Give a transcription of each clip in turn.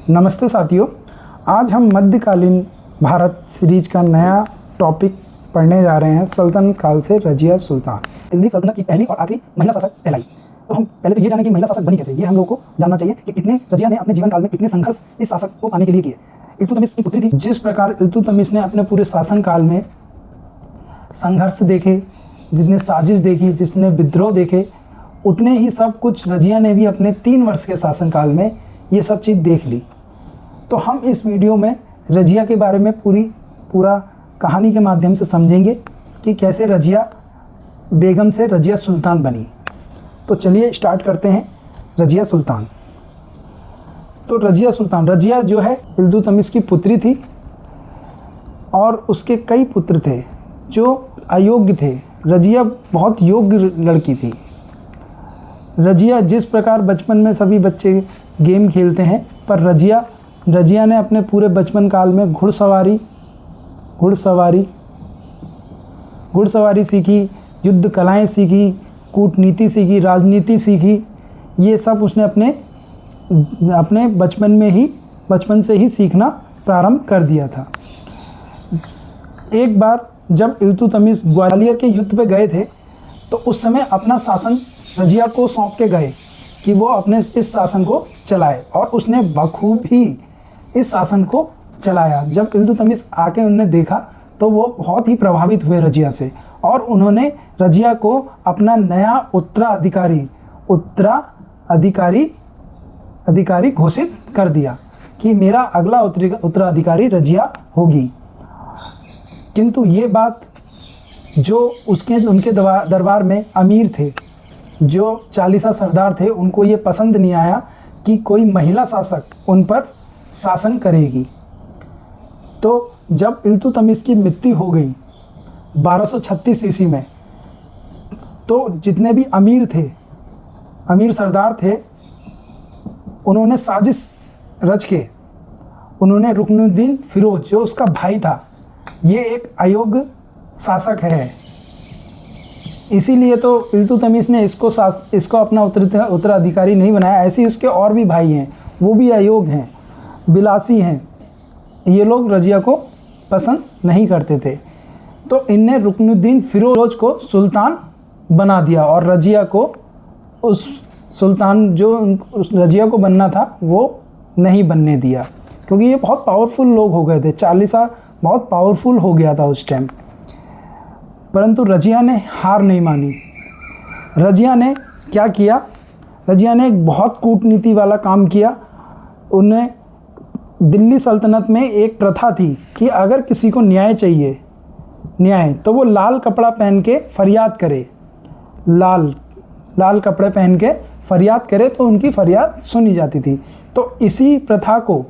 नमस्ते साथियों, आज हम मध्यकालीन भारत सीरीज का नया टॉपिक पढ़ने जा रहे हैं। सल्तनत काल से रजिया सुल्तान। दिल्ली सल्तनत की पहली और आखिरी महिला शासक कहलाई। तो हम पहले तो ये जाने कि महिला शासक बनी कैसे, ये हम लोग को जानना चाहिए कि कितने रजिया ने अपने जीवन काल में कितने संघर्ष इस शासक को पाने के लिए किए। इल्तुतमिश की पुत्री थी। जिस प्रकार इल्तुतमिश ने अपने पूरे शासन काल में संघर्ष देखे, जितने साजिश देखी, जिसने विद्रोह देखे, उतने ही सब कुछ रजिया ने भी अपने 3 वर्ष के शासनकाल में ये सब चीज़ देख ली। तो हम इस वीडियो में रजिया के बारे में पूरा कहानी के माध्यम से समझेंगे कि कैसे रजिया बेगम से रजिया सुल्तान बनी। तो चलिए स्टार्ट करते हैं। रजिया सुल्तान। तो रजिया सुल्तान, रजिया जो है इल्तुतमिश की पुत्री थी और उसके कई पुत्र थे जो अयोग्य थे। रजिया बहुत योग्य लड़की थी। रजिया जिस प्रकार बचपन में सभी बच्चे गेम खेलते हैं, पर रजिया ने अपने पूरे बचपन काल में घुड़सवारी सीखी, युद्ध कलाएं सीखी, कूटनीति सीखी, राजनीति सीखी। ये सब उसने अपने बचपन से ही सीखना प्रारंभ कर दिया था। एक बार जब इल्तुतमिश ग्वालियर के युद्ध पे गए थे, तो उस समय अपना शासन रजिया को सौंप के गए कि वो अपने इस शासन को चलाए, और उसने बखूबी इस शासन को चलाया। जब इल्तुतमिश आके उन्होंने देखा तो वो बहुत ही प्रभावित हुए रजिया से, और उन्होंने रजिया को अपना नया उत्तराधिकारी घोषित कर दिया कि मेरा अगला उत्तराधिकारी रजिया होगी। किंतु ये बात जो उनके दरबार में अमीर थे, जो चालीसा सरदार थे, उनको ये पसंद नहीं आया कि कोई महिला शासक उन पर शासन करेगी। तो जब इल्तुतमिश की मृत्यु हो गई 1236 ईस्वी में, तो जितने भी अमीर सरदार थे, उन्होंने साजिश रच के उन्होंने रुकनुद्दीन फिरोज, जो उसका भाई था, ये एक अयोग्य शासक है, इसीलिए तो इल्तुतमिश ने इसको अपना उत्तराधिकारी नहीं बनाया। ऐसे ही उसके और भी भाई हैं, वो भी अयोग्य हैं, बिलासी हैं। ये लोग रजिया को पसंद नहीं करते थे। तो इनने रुकनुद्दीन फिरोज को सुल्तान बना दिया, और रजिया को उस सुल्तान जो उस रजिया को बनना था वो नहीं बनने दिया, क्योंकि ये बहुत पावरफुल लोग हो गए थे। चालीसा बहुत पावरफुल हो गया था उस टाइम। परंतु रजिया ने हार नहीं मानी। रजिया ने क्या किया? रजिया ने एक बहुत कूटनीति वाला काम किया। उन्हें दिल्ली सल्तनत में एक प्रथा थी कि अगर किसी को न्याय चाहिए, तो वो लाल कपड़ा पहन के फरियाद करे। लाल कपड़े पहन के फरियाद करे तो उनकी फरियाद सुनी जाती थी। तो इसी प्रथा को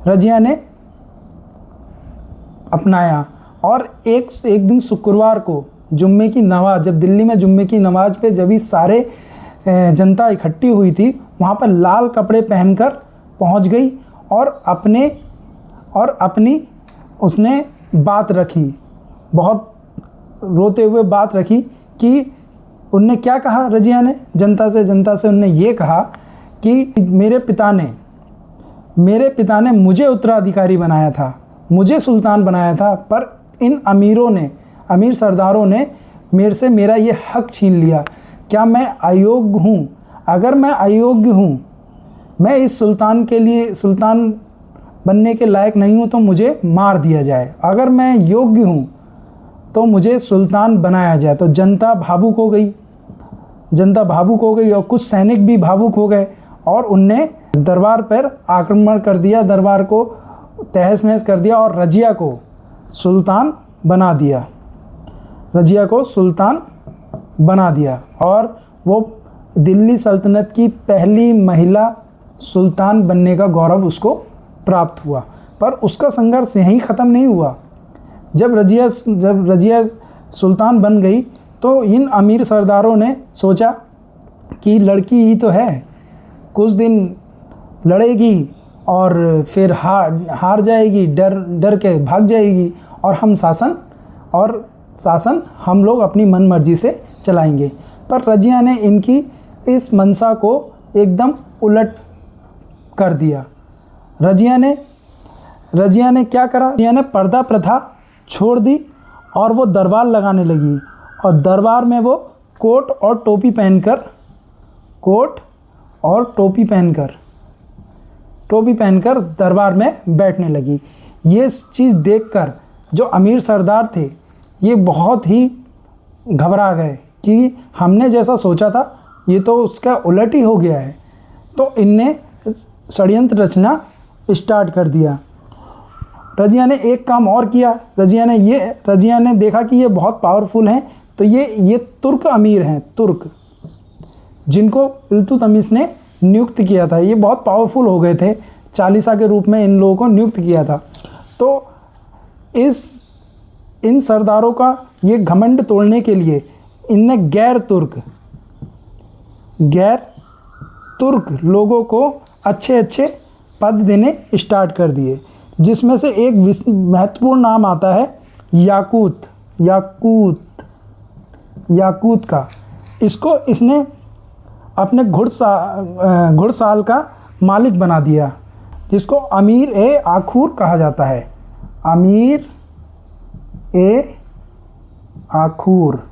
रजिया ने अपनाया, और एक दिन शुक्रवार को जुम्मे की नमाज, जब दिल्ली में जुम्मे की नमाज पे जब ही सारे जनता इकट्ठी हुई थी, वहाँ पर लाल कपड़े पहनकर पहुँच गई और अपनी उसने बात रखी, बहुत रोते हुए बात रखी कि उनने क्या कहा? रजिया ने जनता से उनने ये कहा कि मेरे पिता ने मुझे उत्तराधिकारी बनाया था, मुझे सुल्तान बनाया था, पर इन अमीर सरदारों ने मेरे से मेरा ये हक छीन लिया। क्या मैं अयोग्य हूँ? अगर मैं अयोग्य हूँ, मैं इस सुल्तान बनने के लायक नहीं हूँ, तो मुझे मार दिया जाए। अगर मैं योग्य हूँ तो मुझे सुल्तान बनाया जाए। तो जनता भावुक हो गई और कुछ सैनिक भी भावुक हो गए, और उनने दरबार पर आक्रमण कर दिया, दरबार को तहस नहस कर दिया और रजिया को सुल्तान बना दिया। और वो दिल्ली सल्तनत की पहली महिला सुल्तान बनने का गौरव उसको प्राप्त हुआ। पर उसका संघर्ष यहीं ख़त्म नहीं हुआ। जब रजिया सुल्तान बन गई, तो इन अमीर सरदारों ने सोचा कि लड़की ही तो है, कुछ दिन लड़ेगी और फिर हार जाएगी, डर के भाग जाएगी, और शासन हम लोग अपनी मन मर्जी से चलाएंगे। पर रजिया ने इनकी इस मंशा को एकदम उलट कर दिया। रजिया ने क्या करा, रजिया ने पर्दा प्रथा छोड़ दी और वो दरबार लगाने लगी, और दरबार में वो कोट और टोपी पहनकर दरबार में बैठने लगी। ये चीज़ देखकर जो अमीर सरदार थे ये बहुत ही घबरा गए कि हमने जैसा सोचा था ये तो उसका उलट ही हो गया है। तो इनने षड्यंत्र रचना स्टार्ट कर दिया। रजिया ने एक काम और किया। रजिया ने देखा कि ये बहुत पावरफुल हैं, तो ये तुर्क अमीर हैं, तुर्क जिनको इल्तुतमिश ने नियुक्त किया था, ये बहुत पावरफुल हो गए थे, चालीसा के रूप में इन लोगों को नियुक्त किया था। तो इन सरदारों का ये घमंड तोड़ने के लिए इनने गैर तुर्क लोगों को अच्छे अच्छे पद देने स्टार्ट कर दिए, जिसमें से एक महत्वपूर्ण नाम आता है याकूत का। इसको इसने अपने घुड़साल का मालिक बना दिया, जिसको अमीर ए आखूर कहा जाता है। अमीर ए आखूर।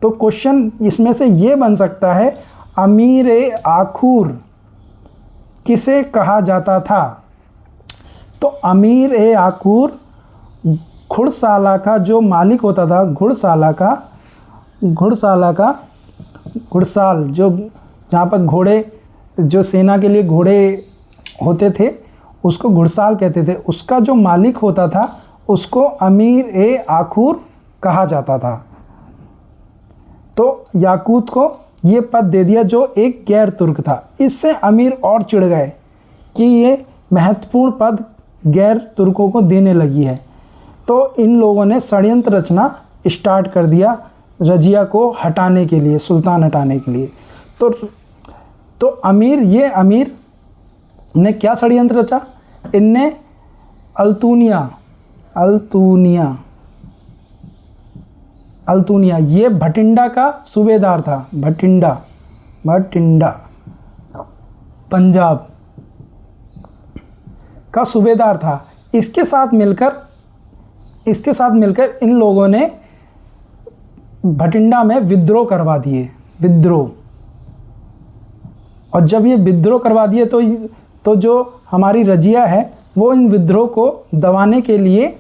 तो क्वेश्चन इसमें से ये बन सकता है, अमीर ए आखूर किसे कहा जाता था? तो अमीर ए आखूर घुड़साला का जो मालिक होता था, घुड़साल जो जहाँ पर घोड़े, जो सेना के लिए घोड़े होते थे उसको घुड़साल कहते थे, उसका जो मालिक होता था उसको अमीर ए आखूर कहा जाता था। तो याकूत को ये पद दे दिया जो एक गैर तुर्क था। इससे अमीर और चिढ़ गए कि ये महत्वपूर्ण पद गैर तुर्कों को देने लगी है। तो इन लोगों ने षड्यंत्र रचना स्टार्ट कर दिया रजिया को हटाने के लिए, सुल्तान हटाने के लिए। तो अमीर ने क्या षड्यंत्र रचा? इनने अल्तुनिया ये भटिंडा का सूबेदार था। भटिंडा पंजाब का सूबेदार था। इसके साथ मिलकर इन लोगों ने भटिंडा में विद्रोह करवा दिए। और जब ये विद्रोह करवा दिए तो जो हमारी रजिया है वो इन विद्रोह को दबाने के लिए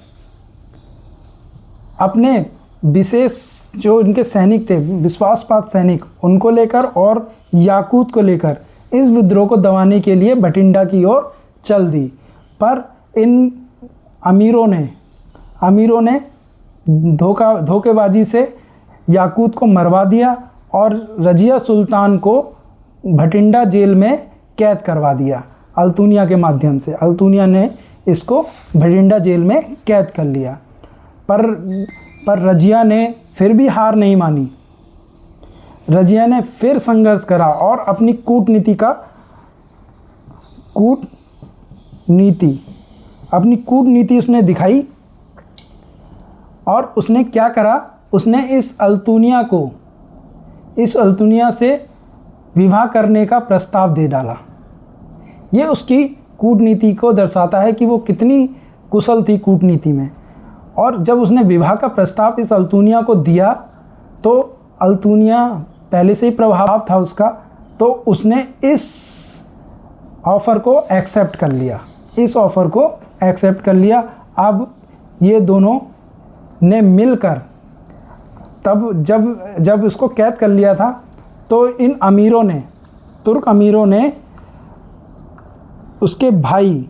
अपने विशेष जो इनके सैनिक थे, विश्वासपात सैनिक, उनको लेकर और याकूत को लेकर इस विद्रोह को दबाने के लिए भटिंडा की ओर चल दी। पर इन अमीरों ने धोखेबाजी से याकूत को मरवा दिया और रजिया सुल्तान को भटिंडा जेल में कैद करवा दिया अल्तुनिया के माध्यम से। अल्तुनिया ने इसको भटिंडा जेल में कैद कर लिया। पर रजिया ने फिर भी हार नहीं मानी। रजिया ने फिर संघर्ष करा और अपनी कूटनीति उसने दिखाई। और उसने क्या करा? उसने इस अल्तुनिया से विवाह करने का प्रस्ताव दे डाला। ये उसकी कूटनीति को दर्शाता है कि वो कितनी कुशल थी कूटनीति में। और जब उसने विवाह का प्रस्ताव इस अल्तुनिया को दिया तो अल्तुनिया पहले से ही प्रभाव था उसका, तो उसने इस ऑफ़र को एक्सेप्ट कर लिया। अब ये दोनों ने मिलकर, तब जब उसको कैद कर लिया था तो इन तुर्क अमीरों ने उसके भाई,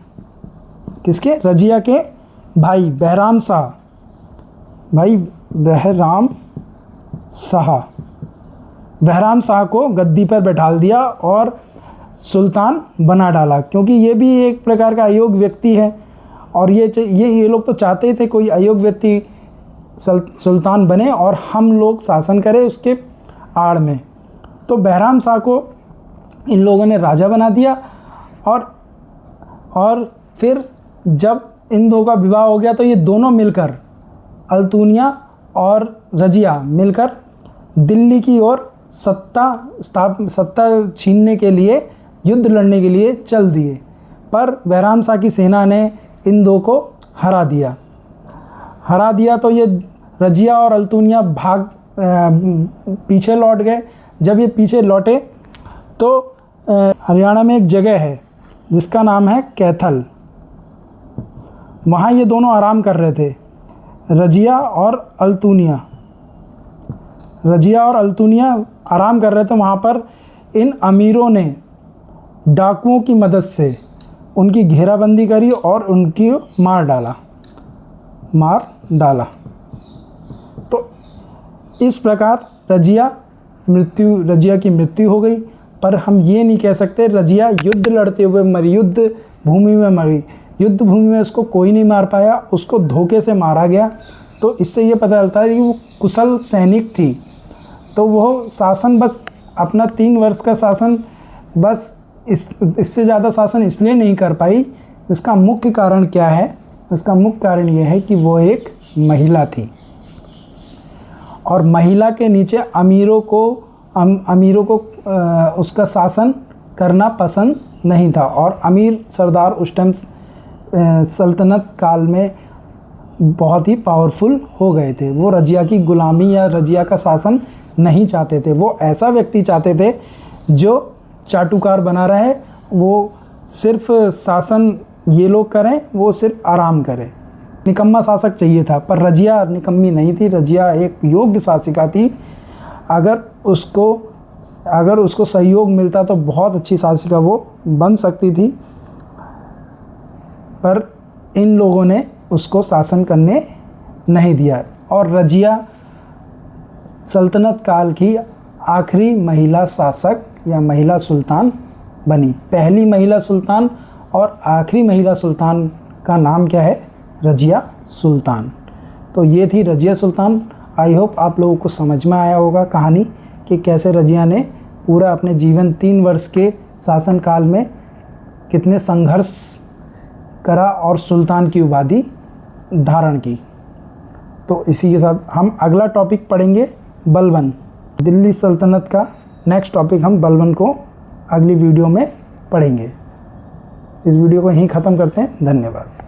किसके? रजिया के भाई बहराम शाह को गद्दी पर बैठाल दिया और सुल्तान बना डाला। क्योंकि ये भी एक प्रकार का अयोग्य व्यक्ति है और ये लोग तो चाहते ही थे कोई अयोग्य व्यक्ति सुल्तान बने और हम लोग शासन करें उसके आड़ में। तो बहराम शाह को इन लोगों ने राजा बना दिया। और फिर जब इन दो का विवाह हो गया तो ये दोनों मिलकर, अल्तुनिया और रजिया मिलकर दिल्ली की ओर सत्ता छीनने के लिए, युद्ध लड़ने के लिए चल दिए। पर बहराम शाह की सेना ने इन दो को हरा दिया तो ये रजिया और अल्तुनिया पीछे लौट गए। जब ये पीछे लौटे तो हरियाणा में एक जगह है जिसका नाम है कैथल। वहाँ ये दोनों आराम कर रहे थे, रजिया और अल्तुनिया आराम कर रहे थे। वहाँ पर इन अमीरों ने डाकुओं की मदद से उनकी घेराबंदी करी और उनकी मार डाला। तो इस प्रकार रजिया की मृत्यु हो गई। पर हम ये नहीं कह सकते रजिया युद्ध लड़ते हुए मरी, युद्ध भूमि में मरी। युद्ध भूमि में उसको कोई नहीं मार पाया, उसको धोखे से मारा गया। तो इससे ये पता चलता है कि वो कुशल सैनिक थी। तो वो शासन बस अपना 3 वर्ष का शासन बस इससे ज़्यादा शासन इसलिए नहीं कर पाई। इसका मुख्य कारण क्या है? इसका मुख्य कारण ये है कि वो एक महिला थी और महिला के नीचे अमीरों को उसका शासन करना पसंद नहीं था। और अमीर सरदार उस टाइम सल्तनत काल में बहुत ही पावरफुल हो गए थे। वो रजिया की गुलामी या रजिया का शासन नहीं चाहते थे। वो ऐसा व्यक्ति चाहते थे जो चाटुकार बना रहे, वो सिर्फ शासन ये लोग करें, वो सिर्फ आराम करें। निकम्मा शासक चाहिए था, पर रजिया निकम्मी नहीं थी। रजिया एक योग्य शासिका थी। अगर उसको सहयोग मिलता तो बहुत अच्छी शासिका वो बन सकती थी, पर इन लोगों ने उसको शासन करने नहीं दिया। और रजिया सल्तनत काल की आखिरी महिला शासक या महिला सुल्तान बनी। पहली महिला सुल्तान और आखिरी महिला सुल्तान का नाम क्या है? रजिया सुल्तान। तो ये थी रजिया सुल्तान। आई होप आप लोगों को समझ में आया होगा कहानी कि कैसे रजिया ने पूरा अपने जीवन 3 वर्ष के शासनकाल में कितने संघर्ष करा और सुल्तान की उपाधि धारण की। तो इसी के साथ हम अगला टॉपिक पढ़ेंगे बलबन, दिल्ली सल्तनत का नेक्स्ट टॉपिक। हम बलबन को अगली वीडियो में पढ़ेंगे। इस वीडियो को यहीं ख़त्म करते हैं। धन्यवाद।